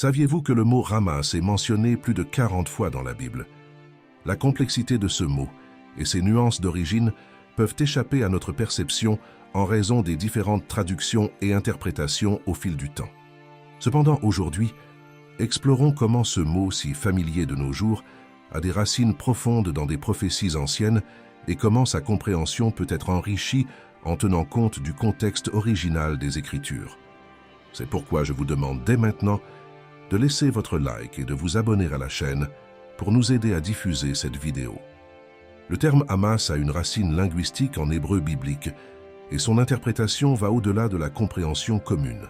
Saviez-vous que le mot Hamas est mentionné plus de 40 fois dans la Bible? La complexité de ce mot et ses nuances d'origine peuvent échapper à notre perception en raison des différentes traductions et interprétations au fil du temps. Cependant, aujourd'hui, explorons comment ce mot si familier de nos jours a des racines profondes dans des prophéties anciennes et comment sa compréhension peut être enrichie en tenant compte du contexte original des Écritures. C'est pourquoi je vous demande dès maintenant de laisser votre like et de vous abonner à la chaîne pour nous aider à diffuser cette vidéo. Le terme Hamas a une racine linguistique en hébreu biblique et son interprétation va au-delà de la compréhension commune.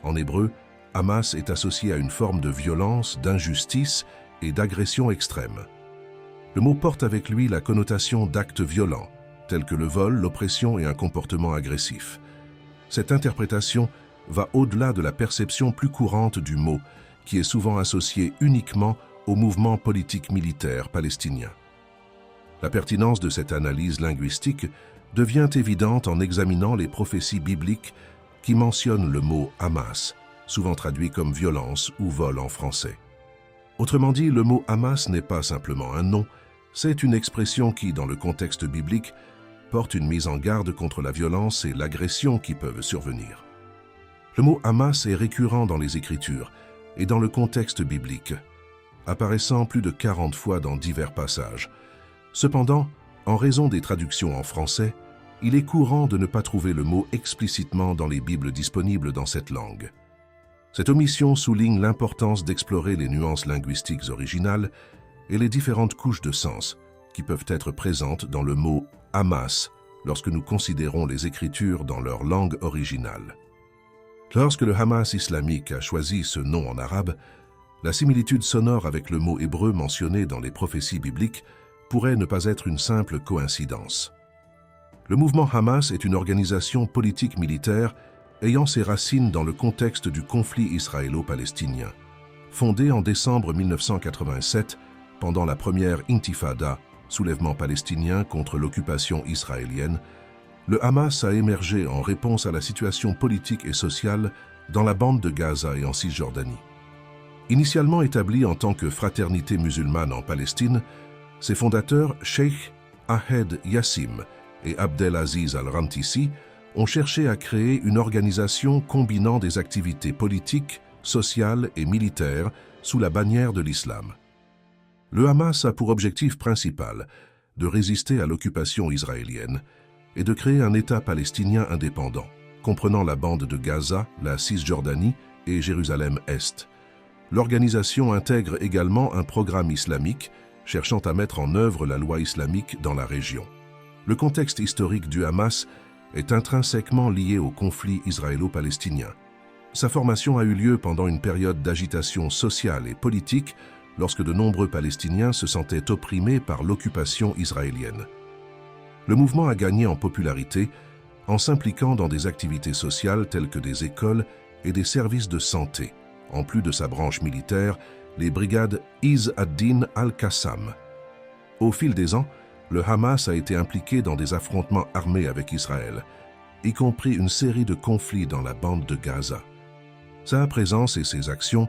En hébreu, Hamas est associé à une forme de violence, d'injustice et d'agression extrême. Le mot porte avec lui la connotation d'actes violents, tels que le vol, l'oppression et un comportement agressif. Cette interprétation va au-delà de la perception plus courante du mot, qui est souvent associé uniquement au mouvement politique militaire palestinien. La pertinence de cette analyse linguistique devient évidente en examinant les prophéties bibliques qui mentionnent le mot Hamas, souvent traduit comme violence ou vol en français. Autrement dit, le mot Hamas n'est pas simplement un nom, c'est une expression qui, dans le contexte biblique, porte une mise en garde contre la violence et l'agression qui peuvent survenir. Le mot Hamas est récurrent dans les Écritures et dans le contexte biblique, apparaissant plus de 40 fois dans divers passages. Cependant, en raison des traductions en français, il est courant de ne pas trouver le mot explicitement dans les Bibles disponibles dans cette langue. Cette omission souligne l'importance d'explorer les nuances linguistiques originales et les différentes couches de sens qui peuvent être présentes dans le mot Hamas lorsque nous considérons les Écritures dans leur langue originale. Lorsque le Hamas islamique a choisi ce nom en arabe, la similitude sonore avec le mot hébreu mentionné dans les prophéties bibliques pourrait ne pas être une simple coïncidence. Le mouvement Hamas est une organisation politique militaire ayant ses racines dans le contexte du conflit israélo-palestinien. Fondé en décembre 1987 pendant la première Intifada, soulèvement palestinien contre l'occupation israélienne, le Hamas a émergé en réponse à la situation politique et sociale dans la bande de Gaza et en Cisjordanie. Initialement établi en tant que fraternité musulmane en Palestine, ses fondateurs, Cheikh Ahed Yassim et Abdelaziz al-Rantisi, ont cherché à créer une organisation combinant des activités politiques, sociales et militaires sous la bannière de l'islam. Le Hamas a pour objectif principal de résister à l'occupation israélienne et de créer un État palestinien indépendant, comprenant la bande de Gaza, la Cisjordanie et Jérusalem-Est. L'organisation intègre également un programme islamique cherchant à mettre en œuvre la loi islamique dans la région. Le contexte historique du Hamas est intrinsèquement lié au conflit israélo-palestinien. Sa formation a eu lieu pendant une période d'agitation sociale et politique lorsque de nombreux Palestiniens se sentaient opprimés par l'occupation israélienne. Le mouvement a gagné en popularité en s'impliquant dans des activités sociales telles que des écoles et des services de santé, en plus de sa branche militaire, les brigades Izz ad-Din al-Qassam. Au fil des ans, le Hamas a été impliqué dans des affrontements armés avec Israël, y compris une série de conflits dans la bande de Gaza. Sa présence et ses actions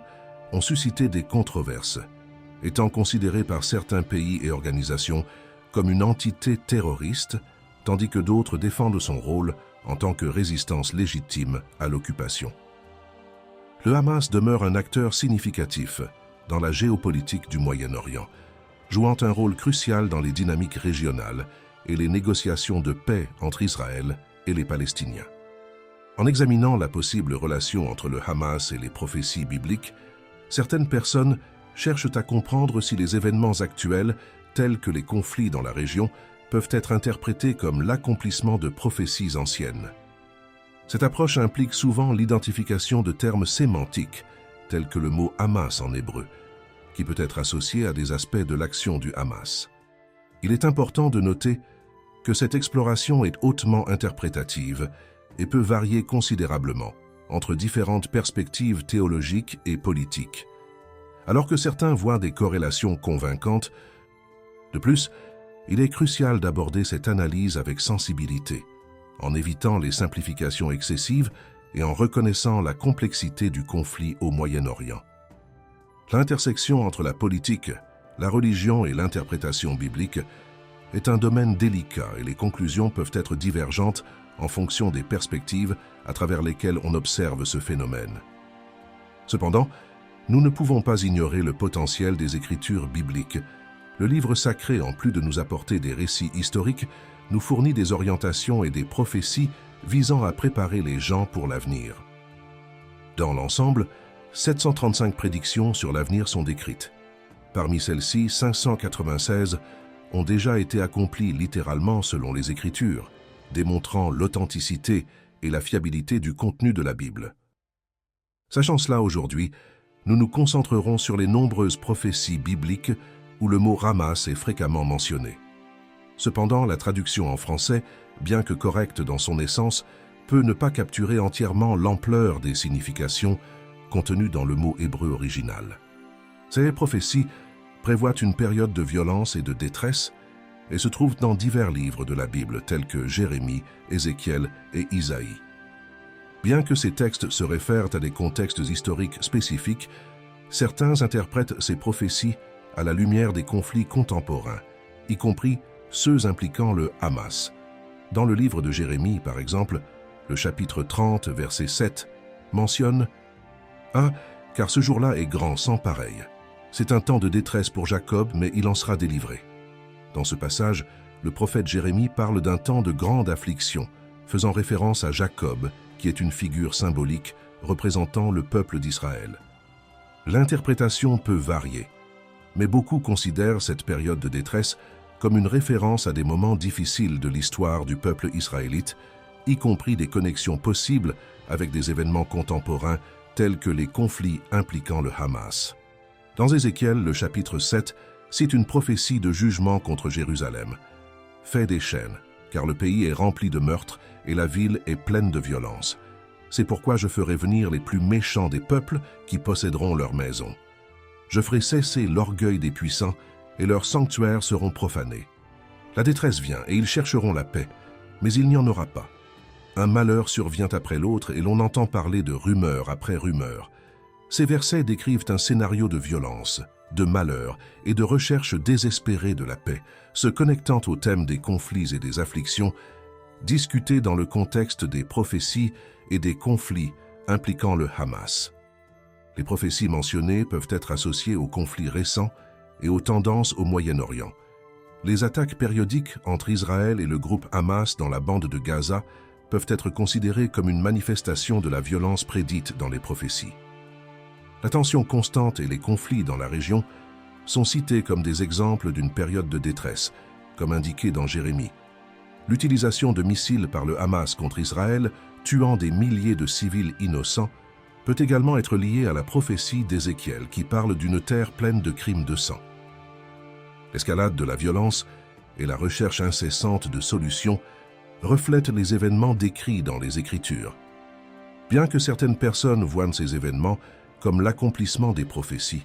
ont suscité des controverses, étant considéré par certains pays et organisations comme une entité terroriste, tandis que d'autres défendent son rôle en tant que résistance légitime à l'occupation. Le Hamas demeure un acteur significatif dans la géopolitique du Moyen-Orient, jouant un rôle crucial dans les dynamiques régionales et les négociations de paix entre Israël et les Palestiniens. En examinant la possible relation entre le Hamas et les prophéties bibliques, certaines personnes cherchent à comprendre si les événements actuels, tels que les conflits dans la région, peuvent être interprétés comme l'accomplissement de prophéties anciennes. Cette approche implique souvent l'identification de termes sémantiques, tels que le mot Hamas en hébreu, qui peut être associé à des aspects de l'action du Hamas. Il est important de noter que cette exploration est hautement interprétative et peut varier considérablement entre différentes perspectives théologiques et politiques. Alors que certains voient des corrélations convaincantes, de plus, il est crucial d'aborder cette analyse avec sensibilité, en évitant les simplifications excessives et en reconnaissant la complexité du conflit au Moyen-Orient. L'intersection entre la politique, la religion et l'interprétation biblique est un domaine délicat et les conclusions peuvent être divergentes en fonction des perspectives à travers lesquelles on observe ce phénomène. Cependant, nous ne pouvons pas ignorer le potentiel des écritures bibliques. Le livre sacré, en plus de nous apporter des récits historiques, nous fournit des orientations et des prophéties visant à préparer les gens pour l'avenir. Dans l'ensemble, 735 prédictions sur l'avenir sont décrites. Parmi celles-ci, 596 ont déjà été accomplies littéralement selon les Écritures, démontrant l'authenticité et la fiabilité du contenu de la Bible. Sachant cela aujourd'hui, nous nous concentrerons sur les nombreuses prophéties bibliques où le mot Ramas est fréquemment mentionné. Cependant, la traduction en français, bien que correcte dans son essence, peut ne pas capturer entièrement l'ampleur des significations contenues dans le mot hébreu original. Ces prophéties prévoient une période de violence et de détresse et se trouvent dans divers livres de la Bible tels que Jérémie, Ézéchiel et Isaïe. Bien que ces textes se réfèrent à des contextes historiques spécifiques, certains interprètent ces prophéties à la lumière des conflits contemporains, y compris ceux impliquant le Hamas. Dans le livre de Jérémie, par exemple, le chapitre 30, verset 7, mentionne « Ah, car ce jour-là est grand sans pareil. C'est un temps de détresse pour Jacob, mais il en sera délivré. » Dans ce passage, le prophète Jérémie parle d'un temps de grande affliction, faisant référence à Jacob, qui est une figure symbolique représentant le peuple d'Israël. L'interprétation peut varier, mais beaucoup considèrent cette période de détresse comme une référence à des moments difficiles de l'histoire du peuple israélite, y compris des connexions possibles avec des événements contemporains tels que les conflits impliquant le Hamas. Dans Ézéchiel, le chapitre 7 cite une prophétie de jugement contre Jérusalem. « Fais des chaînes, car le pays est rempli de meurtres et la ville est pleine de violence. C'est pourquoi je ferai venir les plus méchants des peuples qui posséderont leurs maisons. Je ferai cesser l'orgueil des puissants et leurs sanctuaires seront profanés. La détresse vient et ils chercheront la paix, mais il n'y en aura pas. Un malheur survient après l'autre et l'on entend parler de rumeur après rumeur. Ces versets décrivent un scénario de violence, de malheur et de recherche désespérée de la paix, se connectant au thème des conflits et des afflictions, discutés dans le contexte des prophéties et des conflits impliquant le Hamas. Les prophéties mentionnées peuvent être associées aux conflits récents et aux tendances au Moyen-Orient. Les attaques périodiques entre Israël et le groupe Hamas dans la bande de Gaza peuvent être considérées comme une manifestation de la violence prédite dans les prophéties. La tension constante et les conflits dans la région sont cités comme des exemples d'une période de détresse, comme indiqué dans Jérémie. L'utilisation de missiles par le Hamas contre Israël, tuant des milliers de civils innocents, peut également être liée à la prophétie d'Ézéchiel qui parle d'une terre pleine de crimes de sang. L'escalade de la violence et la recherche incessante de solutions reflètent les événements décrits dans les Écritures. Bien que certaines personnes voient ces événements comme l'accomplissement des prophéties,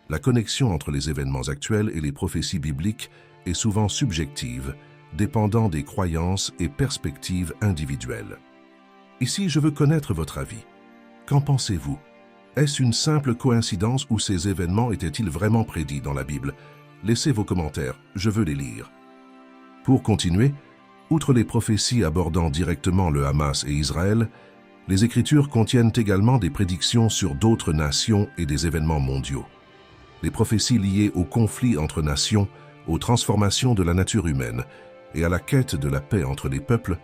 la connexion entre les événements actuels et les prophéties bibliques est souvent subjective, dépendant des croyances et perspectives individuelles. Ici, je veux connaître votre avis. Qu'en pensez-vous? Est-ce une simple coïncidence ou ces événements étaient-ils vraiment prédits dans la Bible? Laissez vos commentaires, je veux les lire. Pour continuer, outre les prophéties abordant directement le Hamas et Israël, les Écritures contiennent également des prédictions sur d'autres nations et des événements mondiaux. Les prophéties liées aux conflits entre nations, aux transformations de la nature humaine et à la quête de la paix entre les peuples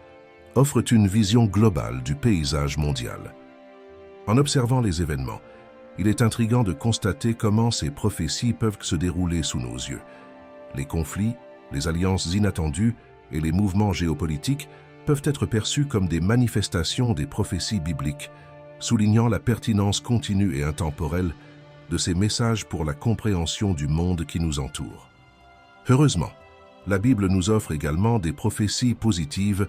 offrent une vision globale du paysage mondial. En observant les événements, il est intriguant de constater comment ces prophéties peuvent se dérouler sous nos yeux. Les conflits, les alliances inattendues et les mouvements géopolitiques peuvent être perçus comme des manifestations des prophéties bibliques, soulignant la pertinence continue et intemporelle de ces messages pour la compréhension du monde qui nous entoure. Heureusement, la Bible nous offre également des prophéties positives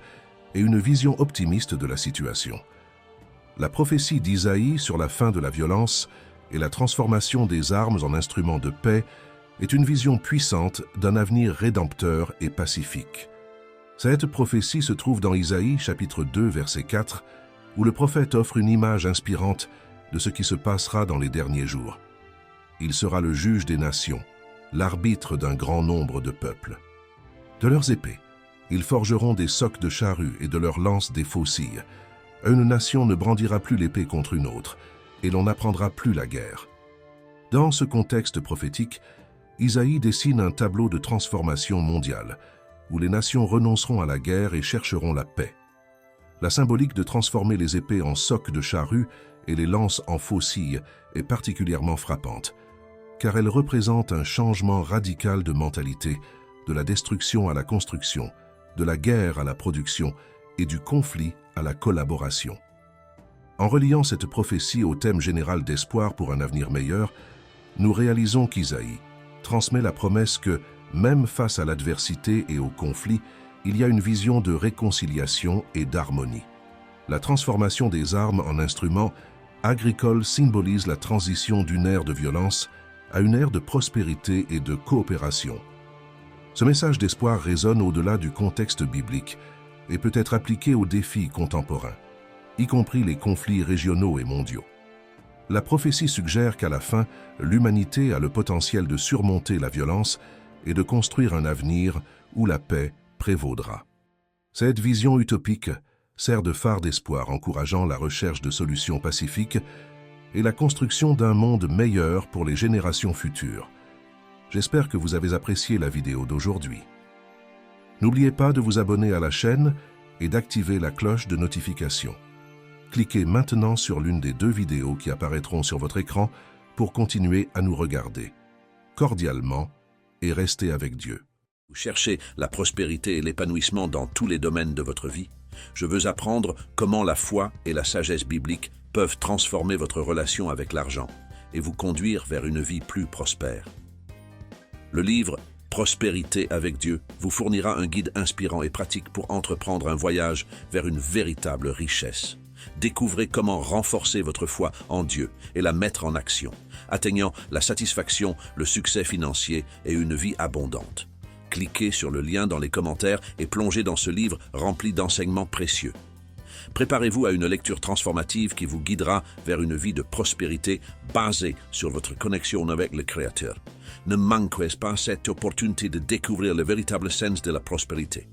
et une vision optimiste de la situation. La prophétie d'Isaïe sur la fin de la violence et la transformation des armes en instruments de paix est une vision puissante d'un avenir rédempteur et pacifique. Cette prophétie se trouve dans Isaïe, chapitre 2, verset 4, où le prophète offre une image inspirante de ce qui se passera dans les derniers jours. Il sera le juge des nations, l'arbitre d'un grand nombre de peuples. De leurs épées, ils forgeront des socs de charrues et de leurs lances des faucilles. Une nation ne brandira plus l'épée contre une autre, et l'on n'apprendra plus la guerre. Dans ce contexte prophétique, Isaïe dessine un tableau de transformation mondiale, où les nations renonceront à la guerre et chercheront la paix. La symbolique de transformer les épées en socs de charrues et les lances en faucilles est particulièrement frappante, car elle représente un changement radical de mentalité, de la destruction à la construction, de la guerre à la production et du conflit à la collaboration. En reliant cette prophétie au thème général d'espoir pour un avenir meilleur, nous réalisons qu'Isaïe transmet la promesse que, même face à l'adversité et au conflit, il y a une vision de réconciliation et d'harmonie. La transformation des armes en instruments agricoles symbolise la transition d'une ère de violence à une ère de prospérité et de coopération. Ce message d'espoir résonne au-delà du contexte biblique et peut être appliqué aux défis contemporains, y compris les conflits régionaux et mondiaux. La prophétie suggère qu'à la fin, l'humanité a le potentiel de surmonter la violence et de construire un avenir où la paix prévaudra. Cette vision utopique sert de phare d'espoir, encourageant la recherche de solutions pacifiques et la construction d'un monde meilleur pour les générations futures. J'espère que vous avez apprécié la vidéo d'aujourd'hui. N'oubliez pas de vous abonner à la chaîne et d'activer la cloche de notification. Cliquez maintenant sur l'une des 2 vidéos qui apparaîtront sur votre écran pour continuer à nous regarder. Cordialement, et restez avec Dieu. Vous cherchez la prospérité et l'épanouissement dans tous les domaines de votre vie? Je veux apprendre comment la foi et la sagesse biblique peuvent transformer votre relation avec l'argent et vous conduire vers une vie plus prospère. Le livre « Prospérité avec Dieu » vous fournira un guide inspirant et pratique pour entreprendre un voyage vers une véritable richesse. Découvrez comment renforcer votre foi en Dieu et la mettre en action, atteignant la satisfaction, le succès financier et une vie abondante. Cliquez sur le lien dans les commentaires et plongez dans ce livre rempli d'enseignements précieux. Préparez-vous à une lecture transformative qui vous guidera vers une vie de prospérité basée sur votre connexion avec le Créateur. Ne manquez pas cette opportunité de découvrir le véritable sens de la prospérité.